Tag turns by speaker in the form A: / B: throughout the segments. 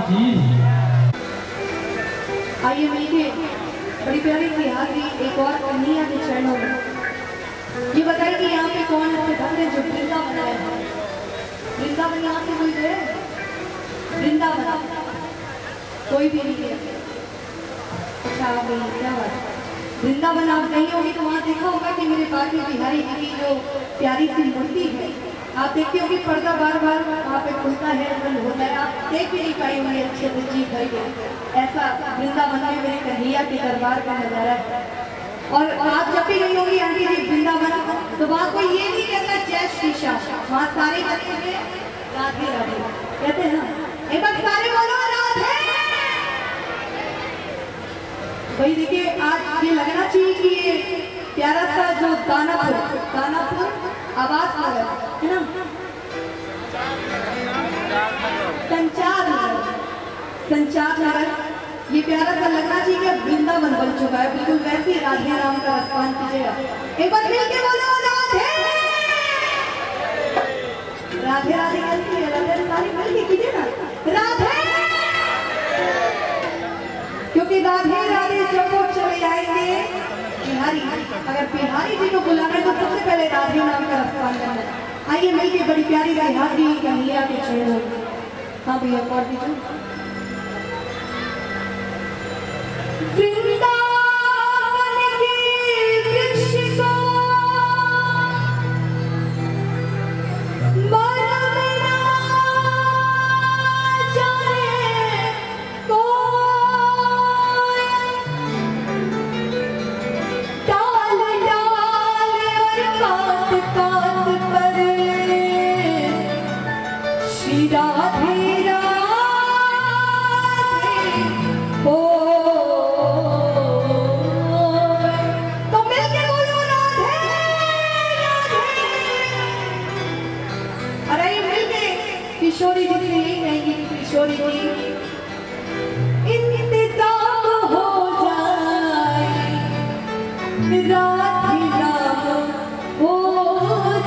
A: आइए मिलके बड़ी प्यारी सी हाथी एक और कन्हैया के चरणों में ये बताइए कि यहाँ पे कौन ऐसे भक्त हैं जो वृंदावन आए हैं? वृंदावन यहाँ से कोई गए? वृंदावन कोई भी नहीं है। अच्छा क्या बात है, वृंदावन आप नहीं होगी तो वहाँ देखा होगा कि मेरे बाकी बिहारी जी की जो प्यारी सी मूर्ति है आप देखते हो कि पर्दा बार बार वहाँ पे खुलता है बंद होता है, आप देख भी नहीं पाई होंगी अच्छे से जी भर के। ऐसा वृंदावन में मेरे कन्हैया के दरबार का नजारा है। और आप जब भी गई होगी आंटी जी वृंदावन तो वहाँ को ये नहीं कहता जय श्री श्याम, वहाँ सारे कहते हैं राधे राधे कहते हैं ना। एक बार सारे बोलो राधे। भाई देखिए आज ये लगना चाहिए कि ये प्यारा सा जो दानापुर आवाज नगर है ना, संचार नगर, ये प्यारा सा लगना चाहिए कि वृंदावन बन चुका है। बिल्कुल वैसे ही राधे राम का आह्वान कीजिएगा। एक बार मिलके बोलो राधे राधे राधे कैसी है? राधे सारी मिलके कीजिए ना राधे, क्योंकि राधे राधे जब वो चले आएंगे बिहारी, अगर बिहारी जी को बुलाना है तो सबसे पहले राधे नाम का आह्वान करना है। आइए मिलके बड़ी प्यारी सी हाथी कन्हैया के चरणों। हाँ भैया और दीजिए। वृंदावन के वृक्ष को मन में ना जाने कोई, डाल डाल और काट काट पर श्री राधे राधे हो। तो मिलके बोलो राधे राधे। अरे मिलके किशोरी जी से यही कहेंगी, किशोरी जी इंतजाम हो जाए, राधे राम हो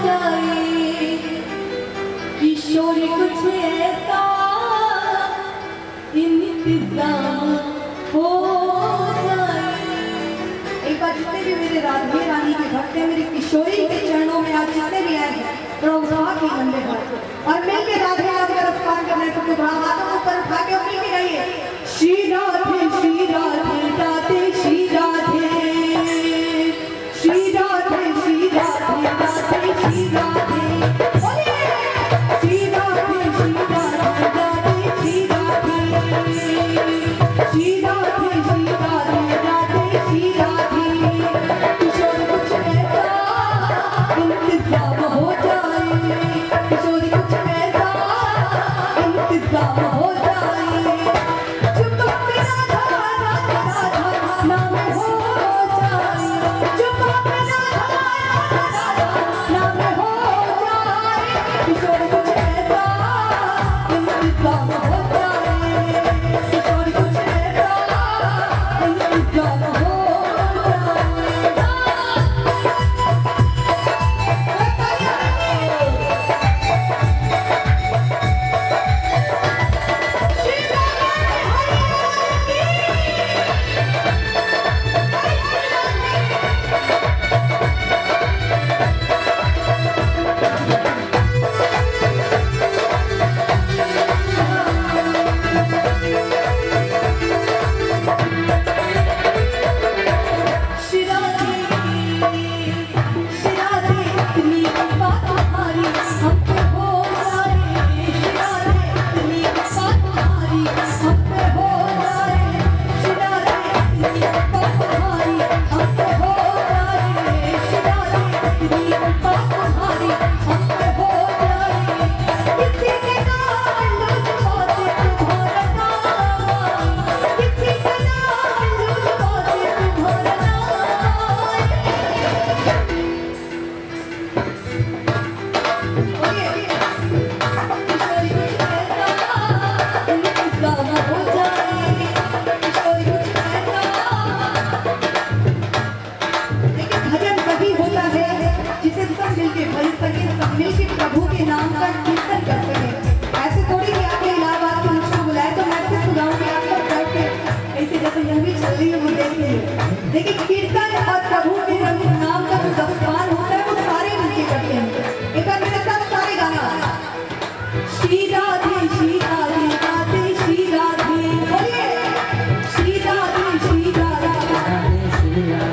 A: जाए, किशोरी कुछ ऐसा इंतजाम हो जाए। एक बार जितने भी मेरे राधे रानी के भक्त हैं मेरी किशोरी के चरणों में आज जितने भी आए हैं थोड़ा उठा के बंदे और मिलके राधे राधे का रफ्तार करने को थोड़ा हाथों को ऊपर उठा के और मिलके गाइए श्री राधे श्री राधे राधे श्री राधे श्री राधे श्री राधे राधे श्री राधे। हो जाए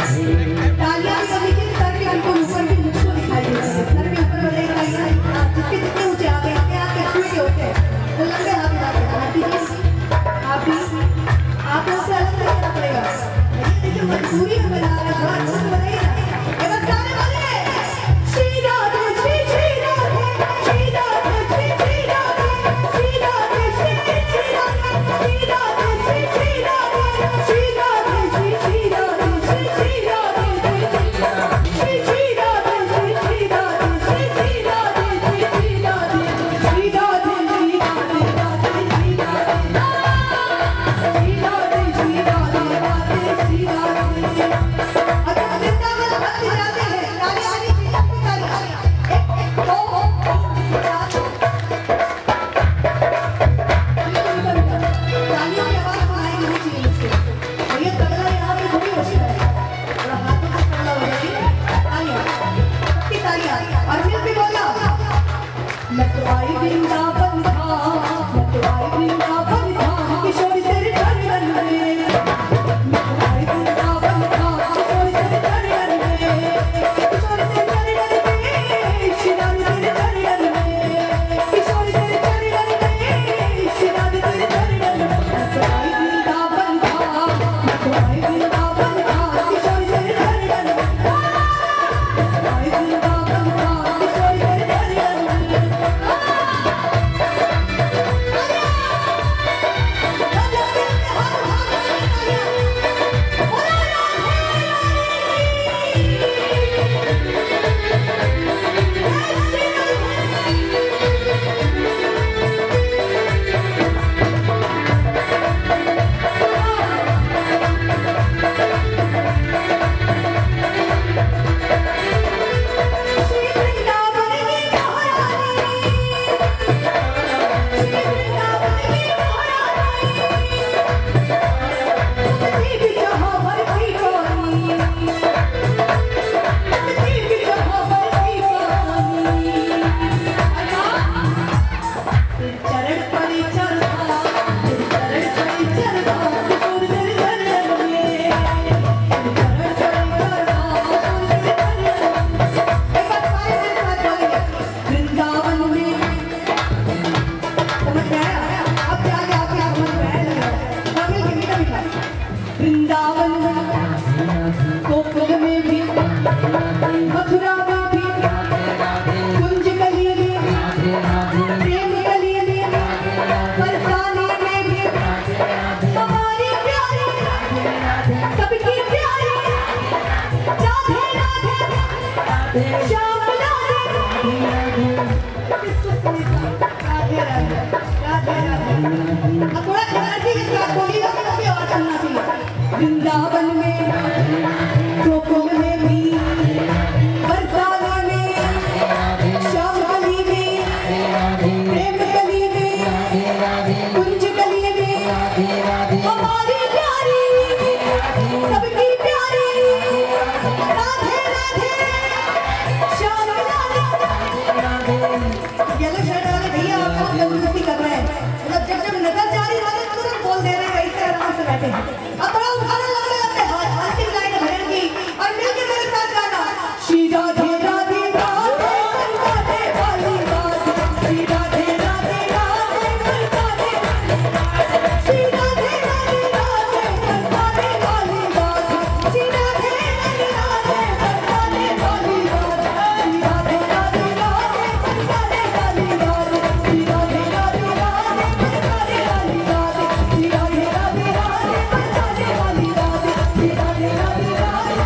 A: तालियां भी सभी के सर के बिल्कुल ऊपर भी मुझको दिखाई दे रही है। सर के ऊपर वाले तालियां जितने जितने ऊंचे आगे आगे आगे छुए के होते हैं वो लंबे हाथ मिलाते हैं। आप भी आपको से अलग करना पड़ेगा। ये देखिए मजबूरी में बना रहा है, थोड़ा अच्छा से बनाइए ना। ये बस गाने वाले श्री राधे श्री श्री राधे श्री राधे श्री श्री राधे श्री राधे श्री श्री राधे श्री राधे श्री श्री राधे श्री राधे श्री श्री राधे श्री श्री राधे श्री श्री राधे श्री श्री राधे श्री श्री राधे श्री श्री राधे श्री राधे श्री राधे श्री राधे श्री राधे श्री राधे। अगर वृंदावन भक्ति जाते हैं तालियां एक दो तालियों की आवाज सुनाई नहीं चाहिए मुझसे। और ये तबला यहाँ पे थोड़ी हो सकता है, थोड़ा हाथों से तबला हो जाएगी। तालियां सबकी तालियां और फिर भी बोला मैं तो आई वृंदावन धाम, मैं तो आई वृंदावन धाम किशोरी तेरे चरण में, मैं तो आई वृंदावन धाम किशोरी तेरे चरण में, किशोरी तेरे चरण में श्री राधे तेरे चरण में, किशोरी तेरे चरण में श्री राधे तेरे चरण में। मैं तो आई वृंदावन धाम, मैं तो आई वृंदावन धाम किशोरी तेरे चरण में, आई वृंदावन धाम किशोरी तेरे चरण में। वृंदावन गोकुल में भी मथुरा में भी कुंज गली में प्रेम गली में बरसाने में भी हमारी प्यारी सबकी प्यारी राधे राधे श्याम राधे राधे राधे राधे। अब थोड़ा एनर्जी के साथ बोलिएगा कि कभी और सुनना चाहिए। वृंदावन में गोकुल में भी बरसाने में श्याम गली में प्रेम गली में कुंज गली में हमारी प्यारी सबकी प्यारी राधे राधे श्याम राधे। येलो शर्ट वाले भैया आपको तंदुरुस्ती कर रहे हैं, मतलब जब नजर जा रही है तुरंत बोल दे रहे हैं, वैसे आराम से बैठे हैं। अब बड़ा उठाने लंबे लंबे हाथ अंतिम लाइन है भजन की और मिलके मेरे साथ गाना श्री राधे राधे राधे राधे वाली राधे श्री राधे राधे राधे राधे श्री राधे राधे राधे राधे वाली राधे श्री राधे राधे राधे राधे वाली राधे श्री राधे राधे राधे राधे वाली राधे श्री राधे राधे राधे राधे वाली राधे श्री राधे राधे राधे वाली राधे श्री राधे राधे राधे